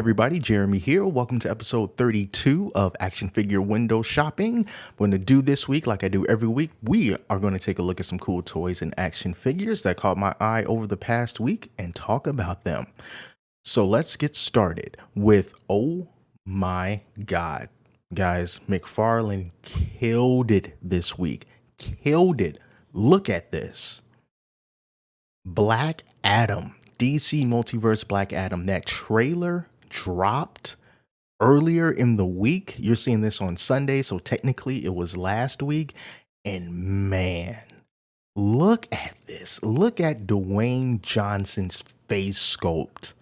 everybody, Jeremy here. Welcome to episode 32 of Action Figure Window Shopping. I'm going to do this week, like I do every week, we are going to take a look at some cool toys and action figures that caught my eye over the past week and talk about them. So let's get started with, oh my God, guys, McFarlane killed it this week. Killed it. Look at this. Black Adam. DC Multiverse Black Adam. That trailer dropped earlier in the week. You're seeing this on Sunday, so technically it was last week. And man, look at this. Look at Dwayne Johnson's face sculpt.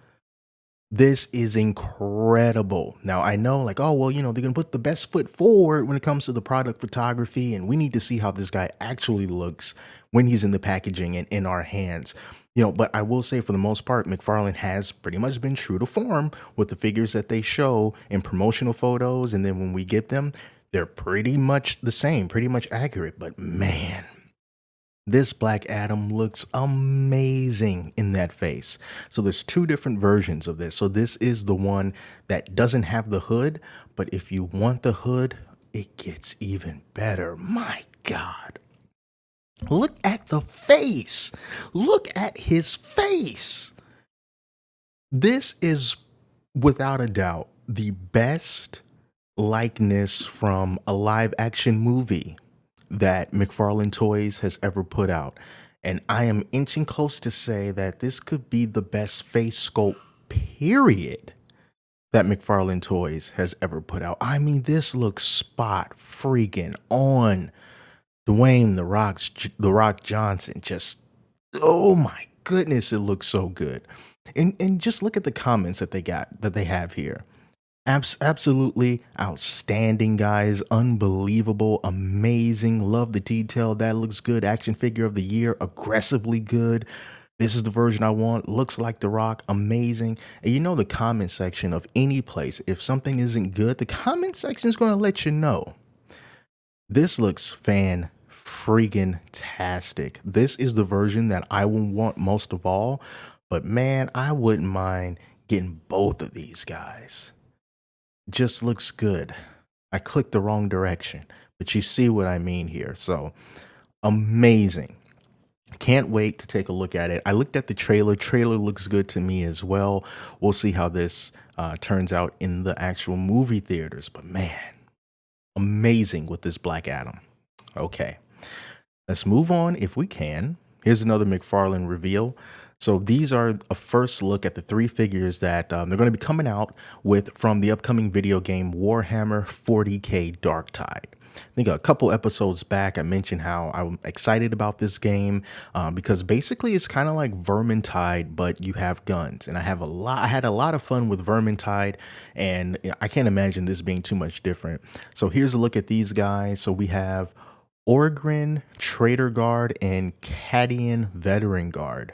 This is incredible. Now, I know, like, oh, well, they're going to put the best foot forward when it comes to the product photography, and we need to see how this guy actually looks when he's in the packaging and in our hands. But I will say, for the most part, McFarlane has pretty much been true to form with the figures that they show in promotional photos, and then when we get them, they're pretty much the same, pretty much accurate. But man, this Black Adam looks amazing in that face. So there's two different versions of this. So this is the one that doesn't have the hood, but if you want the hood, it gets even better. My God. Look at the face. Look at his face. This is, without a doubt, the best likeness from a live action movie that McFarlane Toys has ever put out. And I am inching close to say that this could be the best face sculpt, period, that McFarlane Toys has ever put out. I mean, this looks spot freaking on. Dwayne the Rock Johnson, just, oh my goodness, it looks so good. And just look at the comments that they have here. Absolutely outstanding, guys. Unbelievable, amazing. Love the detail. That looks good. Action figure of the year, aggressively good. This is the version I want. Looks like The Rock. Amazing. And the comment section of any place, if something isn't good, the comment section is going to let you know. This looks freaking-tastic. This is the version that I will want most of all. But man, I wouldn't mind getting both of these guys. Just looks good. I clicked the wrong direction, but you see what I mean here. So amazing. Can't wait to take a look at it. I looked at the trailer. Trailer looks good to me as well. We'll see how this turns out in the actual movie theaters. But man, amazing with this Black Adam. Okay, let's move on if we can. Here's another McFarlane reveal. So these are a first look at the three figures that they're going to be coming out with from the upcoming video game Warhammer 40K Dark Tide. I think a couple episodes back, I mentioned how I'm excited about this game because basically it's kind of like Vermintide, but you have guns. And I had a lot of fun with Vermintide, and I can't imagine this being too much different. So here's a look at these guys. So we have Orgrin Trader Guard and Cadian Veteran Guard.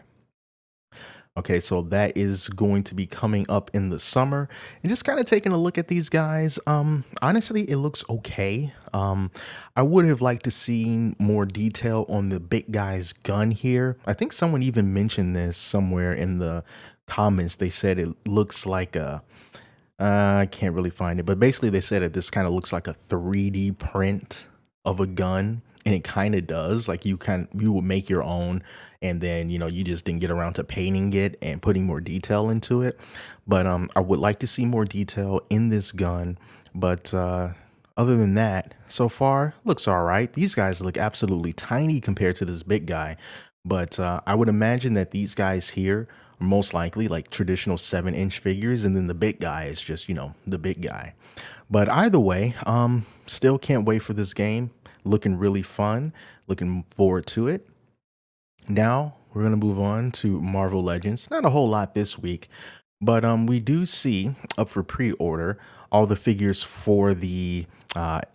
Okay, so that is going to be coming up in the summer. And just kind of taking a look at these guys. Honestly, it looks okay. I would have liked to see more detail on the big guy's gun here. I think someone even mentioned this somewhere in the comments. They said it looks like I can't really find it, but basically they said this kind of looks like a 3D print of a gun. And it kind of does. Like you would make your own, and then you just didn't get around to painting it and putting more detail into it. But I would like to see more detail in this gun. But other than that, so far looks all right. These guys look absolutely tiny compared to this big guy. But I would imagine that these guys here are most likely like traditional 7-inch figures, and then the big guy is just the big guy. But either way, still can't wait for this game. Looking really fun. Looking forward to it. Now we're going to move on to Marvel Legends. Not a whole lot this week, but we do see up for pre-order all the figures for the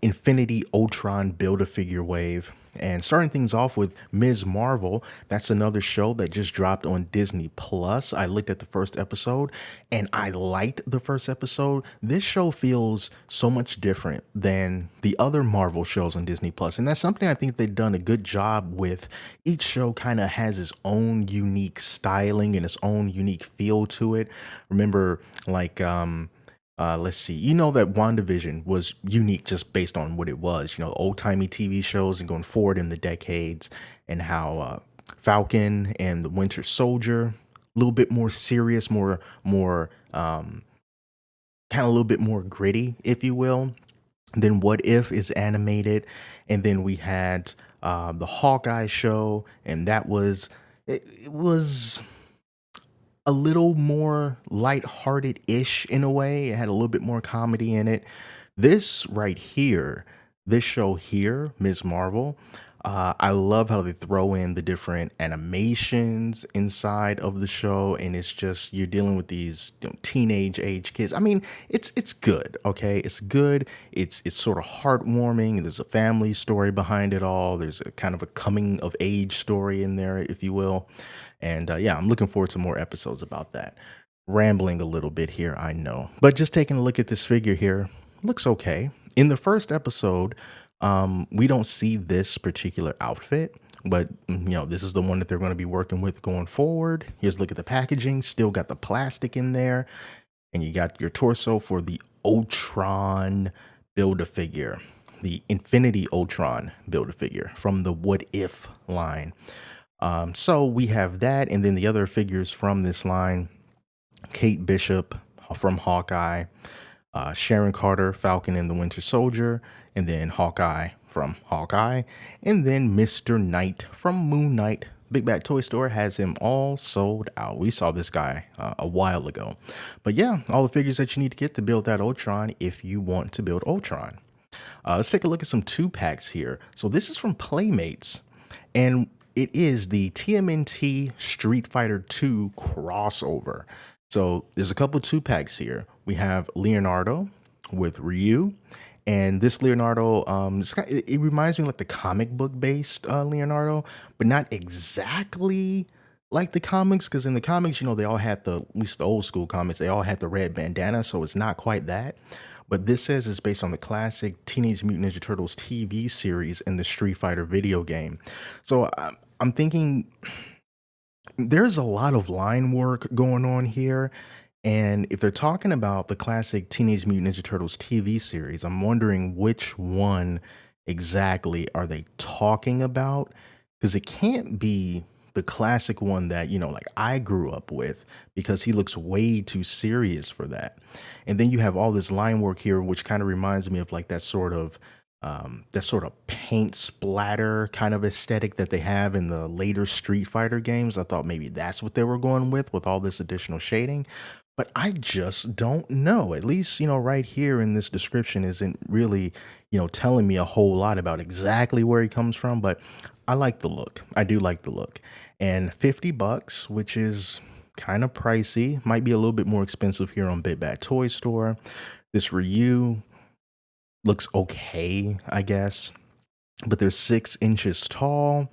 Infinity Ultron Build-A-Figure wave. And starting things off with Ms. Marvel, that's another show that just dropped on Disney Plus. I looked at the first episode and I liked the first episode. This show feels so much different than the other Marvel shows on Disney Plus. And that's something I think they've done a good job with. Each show kind of has its own unique styling and its own unique feel to it. Remember, like, let's see. You know that WandaVision was unique just based on what it was. You know, old timey TV shows and going forward in the decades, and how Falcon and the Winter Soldier, a little bit more serious, more kind of a little bit more gritty, if you will. Then What If is animated, and then we had the Hawkeye show, and that was it was a little more lighthearted-ish in a way. It had a little bit more comedy in it. This right here, this show here, Ms. Marvel, I love how they throw in the different animations inside of the show, and it's just you're dealing with these teenage age kids. I mean, it's good, okay? It's good. It's sort of heartwarming. There's a family story behind it all. There's a kind of a coming of age story in there, if you will. And yeah, I'm looking forward to more episodes about that. Rambling a little bit here, I know. But just taking a look at this figure here, looks okay. In the first episode, we don't see this particular outfit, but this is the one that they're going to be working with going forward. Here's a look at the packaging. Still got the plastic in there. And you got your torso for the Ultron Build-A-Figure, the Infinity Ultron Build-A-Figure from the What If line. So we have that, and then the other figures from this line: Kate Bishop from Hawkeye, Sharon Carter, Falcon and the Winter Soldier, and then Hawkeye from Hawkeye, and then Mr. Knight from Moon Knight. Big Bad Toy Store has him all sold out. We saw this guy a while ago. But yeah, all the figures that you need to get to build that Ultron if you want to build Ultron. Let's take a look at some 2-packs here. So this is from Playmates, and it is the TMNT Street Fighter 2 crossover. So there's a couple 2-packs here. We have Leonardo with Ryu, and this Leonardo, it reminds me like the comic book based Leonardo, but not exactly like the comics, because in the comics, they all had at least the old school comics, they all had the red bandana, so it's not quite that. But this says it's based on the classic Teenage Mutant Ninja Turtles TV series and the Street Fighter video game. So I'm thinking there's a lot of line work going on here. And if they're talking about the classic Teenage Mutant Ninja Turtles TV series, I'm wondering which one exactly are they talking about? Because it can't be the classic one that, like I grew up with, because he looks way too serious for that. And then you have all this line work here, which kind of reminds me of like that sort of paint splatter kind of aesthetic that they have in the later Street Fighter games. I thought maybe that's what they were going with all this additional shading, but I just don't know. At least, right here in this description isn't really, telling me a whole lot about exactly where he comes from, but I like the look. I do like the look. And $50, which is kind of pricey, might be a little bit more expensive here on Big Bad Toy Store. This Ryu looks okay, I guess, but they're 6 inches tall,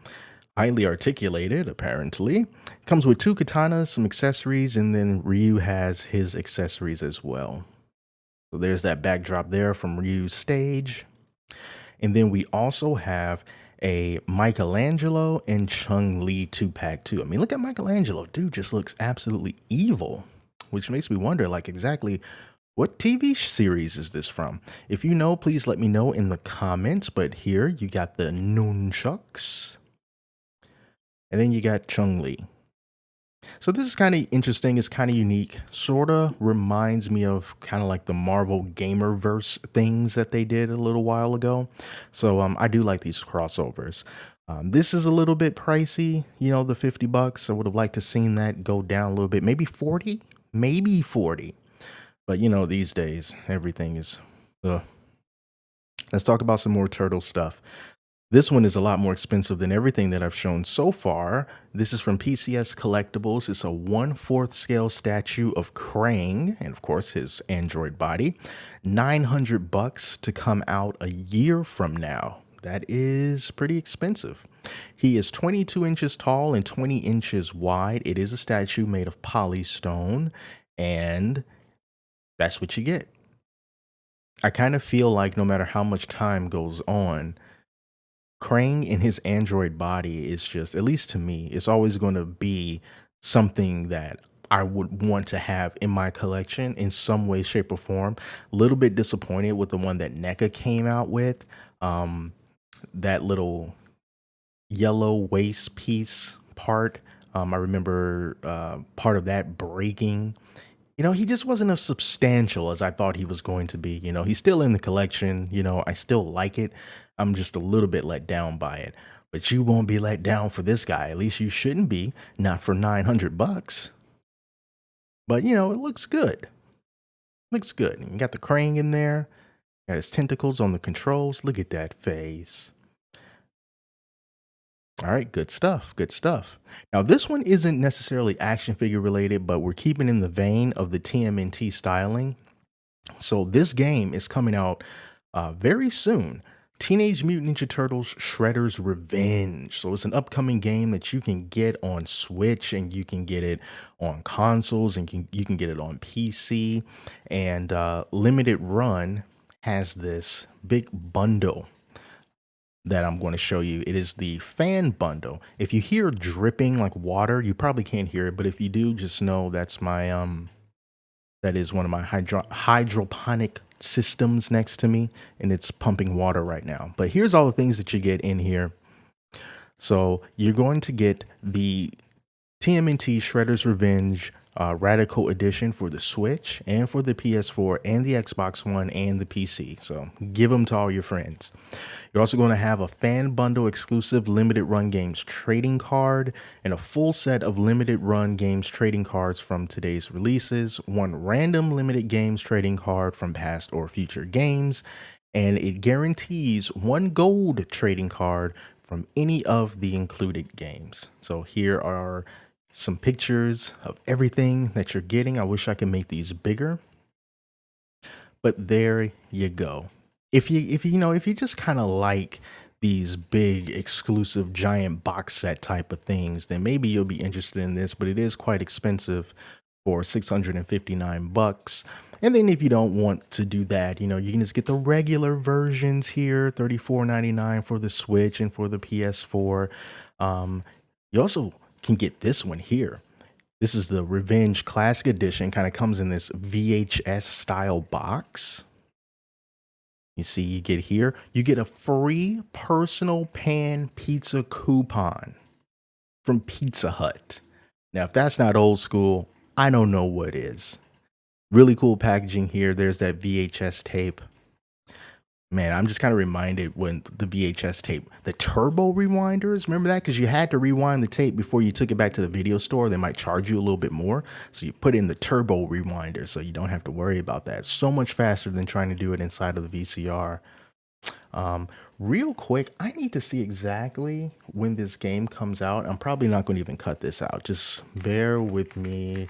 highly articulated, apparently. Comes with 2 katanas, some accessories, and then Ryu has his accessories as well. So there's that backdrop there from Ryu's stage. And then we also have a Michelangelo and Chun-Li 2-pack too. I mean, look at Michelangelo. Dude just looks absolutely evil, which makes me wonder, like, exactly what TV series is this from? If you know, please let me know in the comments. But here you got the nunchucks, and then you got Chun-Li. So this is kind of interesting. It's kind of unique. Sort of reminds me of kind of like the Marvel Gamerverse things that they did a little while ago. So I do like these crossovers. This is a little bit pricey, the $50. I would have liked to seen that go down a little bit, maybe 40, maybe 40. But these days everything is. Let's talk about some more turtle stuff. This one is a lot more expensive than everything that I've shown so far. This is from PCS Collectibles. It's a 1/4 scale statue of Krang, and of course his android body. $900 to come out a year from now. That is pretty expensive. He is 22 inches tall and 20 inches wide. It is a statue made of polystone, and that's what you get. I kind of feel like no matter how much time goes on, Krang in his android body is just, at least to me, it's always going to be something that I would want to have in my collection in some way, shape, or form. A little bit disappointed with the one that NECA came out with. That little yellow waist piece part. I remember part of that breaking. He just wasn't as substantial as I thought he was going to be. He's still in the collection. I still like it. I'm just a little bit let down by it. But you won't be let down for this guy. At least you shouldn't be. Not for $900. But, it looks good. Looks good. You got the Krang in there. Got his tentacles on the controls. Look at that face. All right, good stuff. Good stuff. Now, this one isn't necessarily action figure related, but we're keeping in the vein of the TMNT styling. So this game is coming out very soon. Teenage Mutant Ninja Turtles Shredder's Revenge. So it's an upcoming game that you can get on Switch, and you can get it on consoles, and you can get it on PC. And Limited Run has this big bundle that I'm going to show you. It is the fan bundle. If you hear dripping like water, you probably can't hear it, but if you do, just know that's my that is one of my hydroponic systems next to me, and it's pumping water right now. But here's all the things that you get in here. So you're going to get the TMNT Shredder's Revenge Radical Edition for the Switch and for the PS4 and the Xbox One and the PC. So give them to all your friends. You're also going to have a fan bundle exclusive limited run games trading card and a full set of limited run games trading cards from today's releases, one random limited games trading card from past or future games, and it guarantees one gold trading card from any of the included games. So here are some pictures of everything that you're getting. I wish I could make these bigger, but there you go. If you just kind of like these big exclusive giant box set type of things, then maybe you'll be interested in this, but it is quite expensive for $659. And then if you don't want to do that, you can just get the regular versions here, $34.99 for the Switch and for the PS4. You also can get this one here. This is the Revenge Classic Edition, kind of comes in this VHS style box. You see, you get a free personal pan pizza coupon from Pizza Hut. Now, if that's not old school, I don't know what is. Really cool packaging here. There's that VHS tape. Man, I'm just kind of reminded when the VHS tape, the turbo rewinders, remember that? Because you had to rewind the tape before you took it back to the video store. They might charge you a little bit more. So you put in the turbo rewinder so you don't have to worry about that. So much faster than trying to do it inside of the VCR. Real quick, I need to see exactly when this game comes out. I'm probably not going to even cut this out. Just bear with me.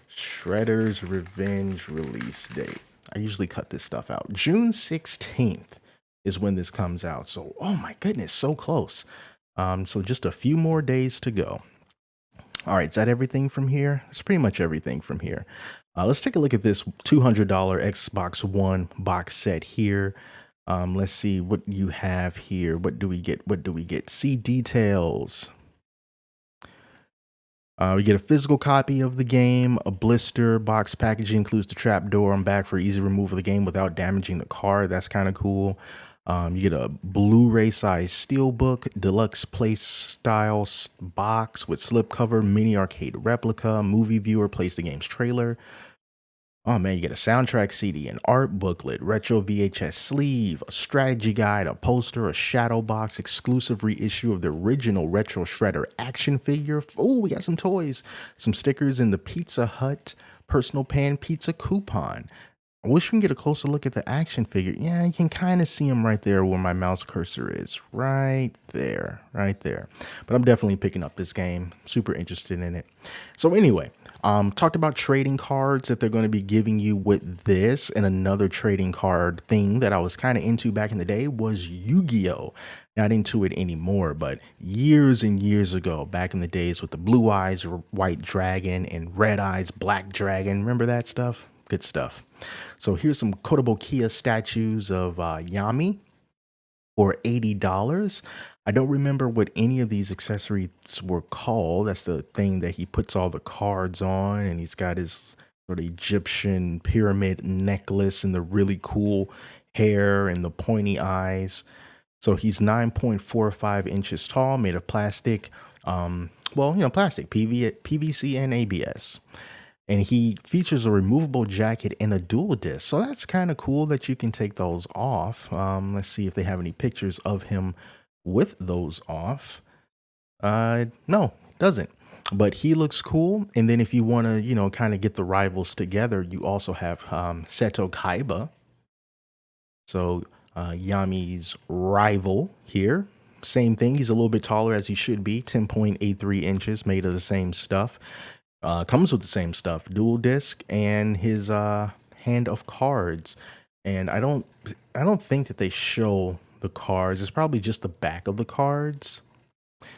Shredder's Revenge release date. I usually cut this stuff out. June 16th is when this comes out. So, oh my goodness, so close. So just a few more days to go. All right, is that everything from here? It's pretty much everything from here. Let's take a look at this $200 Xbox One box set here. Let's see what you have here. What do we get? See details. We get a physical copy of the game, a blister, box packaging includes the trap door and back for easy removal of the game without damaging the card. That's kind of cool. You get a Blu-ray size steelbook, deluxe play style box with slipcover, mini arcade replica, movie viewer, plays the game's trailer. Oh man, you get a soundtrack CD, an art booklet, retro VHS sleeve, a strategy guide, a poster, a shadow box, exclusive reissue of the original Retro Shredder action figure. Oh, we got some toys, some stickers, and the Pizza Hut personal pan pizza coupon. I wish we can get a closer look at the action figure. Yeah, you can kind of see him right there where my mouse cursor is. Right there. But I'm definitely picking up this game. Super interested in it. So anyway, Talked about trading cards that they're going to be giving you with this, and another trading card thing that I was kind of into back in the day was Yu-Gi-Oh! Not into it anymore, but years and years ago, back in the days with the blue eyes white dragon and red eyes black dragon. Remember that stuff? Good stuff. So here's some Kotobukiya statues of Yami for $80. I don't remember what any of these accessories were called. That's the thing that he puts all the cards on, and he's got his sort of Egyptian pyramid necklace and the really cool hair and the pointy eyes. So he's 9.45 inches tall, made of plastic. Plastic, PVC and ABS. And he features a removable jacket and a dual disc. So that's kind of cool that you can take those off. Let's see if they have any pictures of him with those off. No, doesn't. But he looks cool. And then if you want to, kind of get the rivals together, you also have Seto Kaiba. So Yami's rival here. Same thing. He's a little bit taller as he should be. 10.83 inches, made of the same stuff. Comes with the same stuff, dual disc and his hand of cards. And I don't think that they show the cards. It's probably just the back of the cards.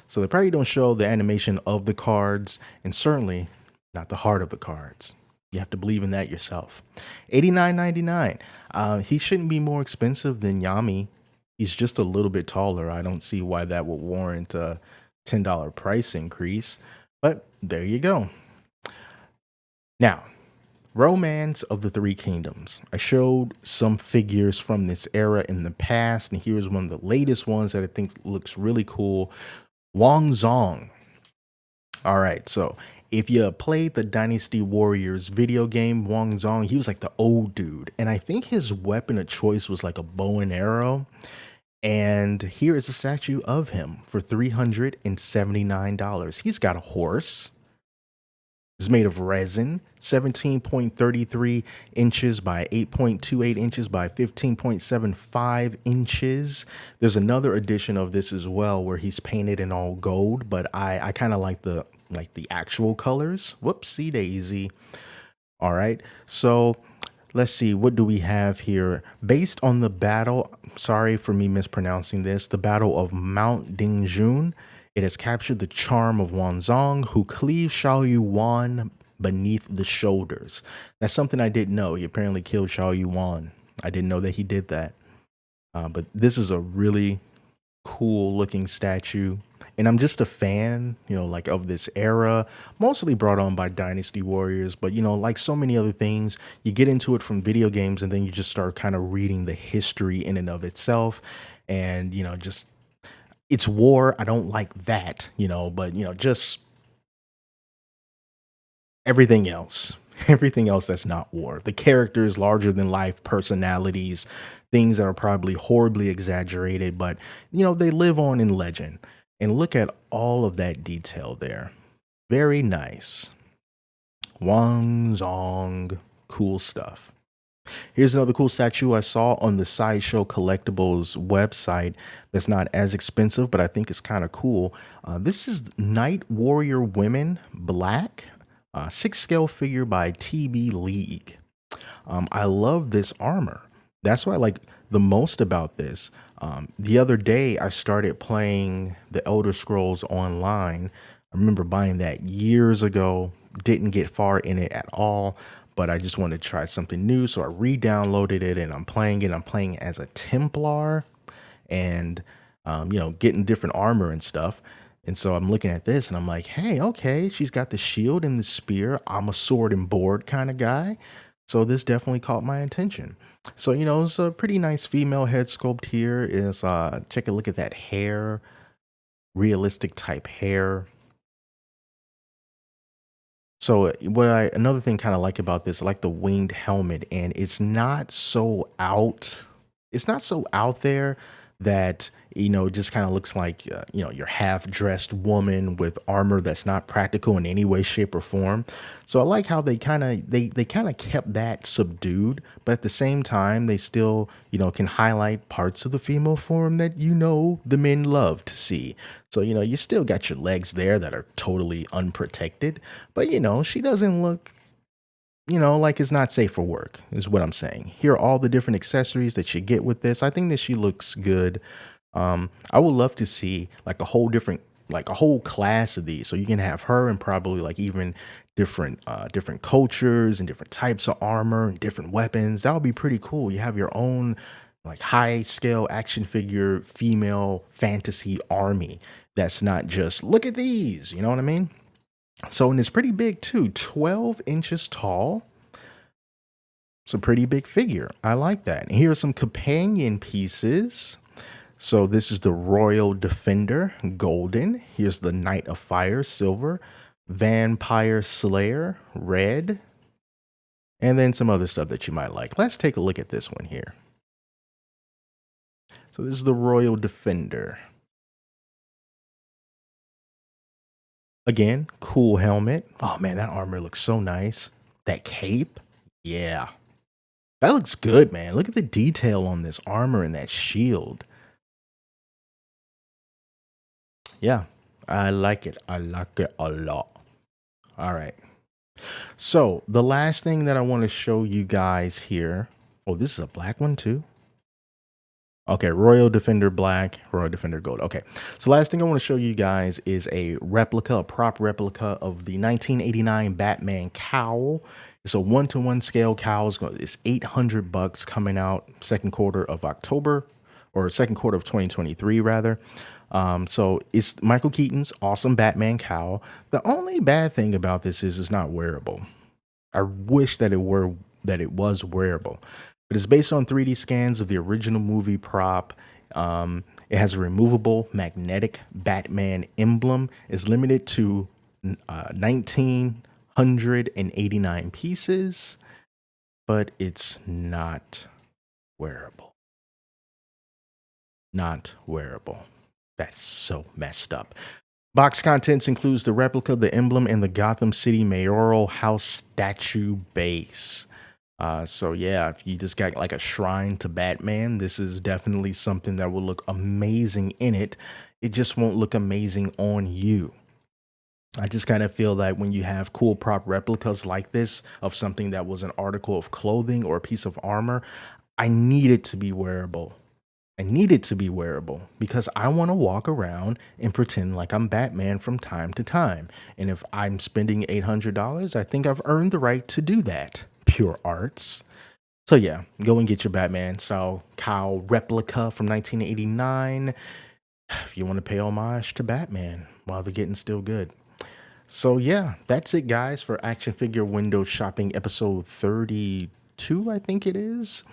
So they probably don't show the animation of the cards, and certainly not the heart of the cards. You have to believe in that yourself. $89.99. He shouldn't be more expensive than Yami. He's just a little bit taller. I don't see why that would warrant a $10 price increase. But there you go. Now, Romance of the Three Kingdoms. I showed some figures from this era in the past, and here's one of the latest ones that I think looks really cool. Wong Zhong. All right, so if you played the Dynasty Warriors video game, Wong Zhong, he was like the old dude. And I think his weapon of choice was like a bow and arrow. And here is a statue of him for $379. He's got a horse. It's made of resin, 17.33 inches by 8.28 inches by 15.75 inches. There's another edition of this as well where he's painted in all gold, but I kind of like the actual colors. Whoopsie daisy. All right, so let's see, what do we have here? Based on the battle, sorry for me mispronouncing this, the Battle of Mount Dingjun, it has captured the charm of Wong Zhong, who cleaves Xiao Yuan beneath the shoulders. That's something I didn't know. He apparently killed Xiao Yuan. I didn't know that he did that. But this is a really cool looking statue. And I'm just a fan, of this era, mostly brought on by Dynasty Warriors. But, like so many other things, you get into it from video games and then you just start kind of reading the history in and of itself. And, just it's war. I don't like that, but, just everything else. Everything else that's not war. The characters, larger than life personalities, things that are probably horribly exaggerated, but, they live on in legend. And look at all of that detail there. Very nice. Wong Zhong. Cool stuff. Here's another cool statue I saw on the Sideshow Collectibles website that's not as expensive, but I think it's kind of cool. This is Night Warrior Women Black, 6-scale figure by TB League. I love this armor. That's what I like the most about this. The other day, I started playing the Elder Scrolls Online. I remember buying that years ago, didn't get far in it at all, but I just wanted to try something new. So I re-downloaded it and I'm playing it. I'm playing as a Templar and, getting different armor and stuff. And so I'm looking at this and I'm like, hey, okay, she's got the shield and the spear. I'm a sword and board kind of guy. So this definitely caught my attention. So, it's a pretty nice female head sculpt here. Is take a look at that hair, realistic type hair. So another thing kind of like about this, I like the winged helmet, and it's not so out there that, just kind of looks like, you're half dressed woman with armor that's not practical in any way, shape, or form. So I like how they kind of kept that subdued, but at the same time, they still, can highlight parts of the female form that, the men love to see. So, you still got your legs there that are totally unprotected, but, she doesn't look, like it's not safe for work, is what I'm saying. Here are all the different accessories that you get with this. I think that she looks good. I would love to see like a whole class of these. So you can have her and probably like even different cultures and different types of armor and different weapons. That would be pretty cool. You have your own like high scale action figure female fantasy army. That's not just look at these, you know what I mean? So, and it's pretty big too, 12 inches tall. It's a pretty big figure. I like that. And here are some companion pieces. So this is the Royal Defender, golden. Here's the Knight of Fire, silver. Vampire Slayer, red. And then some other stuff that you might like. Let's take a look at this one here. So this is the Royal Defender. Again, cool helmet. Oh man, that armor looks so nice. That cape, yeah. That looks good, man. Look at the detail on this armor and that shield. Yeah, I like it. I like it a lot. All right. So the last thing that I want to show you guys here. Oh, this is a black one too. Okay, Royal Defender black, Royal Defender gold. Okay, so last thing I want to show you guys is a prop replica of the 1989 Batman cowl. It's a 1-to-1 scale cowl. It's $800 coming out second quarter of October, or second quarter of 2023 rather. So it's Michael Keaton's awesome Batman cowl. The only bad thing about this is it's not wearable. I wish that it was wearable. But it's based on 3D scans of the original movie prop. It has a removable magnetic Batman emblem. It's limited to 1,989 pieces, but it's not wearable. Not wearable. That's so messed up. Box contents includes the replica, the emblem, and the Gotham City Mayoral House statue base. So yeah, if you just got like a shrine to Batman, this is definitely something that will look amazing in it. It just won't look amazing on you. I just kind of feel that when you have cool prop replicas like this of something that was an article of clothing or a piece of armor, I need it to be wearable. I need it to be wearable because I want to walk around and pretend like I'm Batman from time to time. And if I'm spending $800, I think I've earned the right to do that. Pure arts. So yeah, go and get your Batman style cowl replica from 1989 if you want to pay homage to Batman while they're getting still good. So yeah, that's it guys for Action Figure Window Shopping episode 32, I think it is.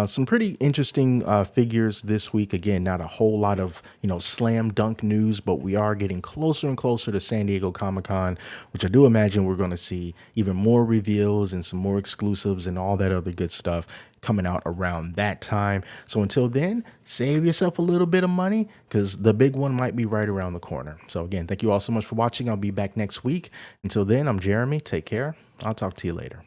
Some pretty interesting figures this week. Again, not a whole lot of, slam dunk news, but we are getting closer and closer to San Diego Comic-Con, which I do imagine we're going to see even more reveals and some more exclusives and all that other good stuff coming out around that time. So until then, save yourself a little bit of money because the big one might be right around the corner. So again, thank you all so much for watching. I'll be back next week. Until then, I'm Jeremy. Take care. I'll talk to you later.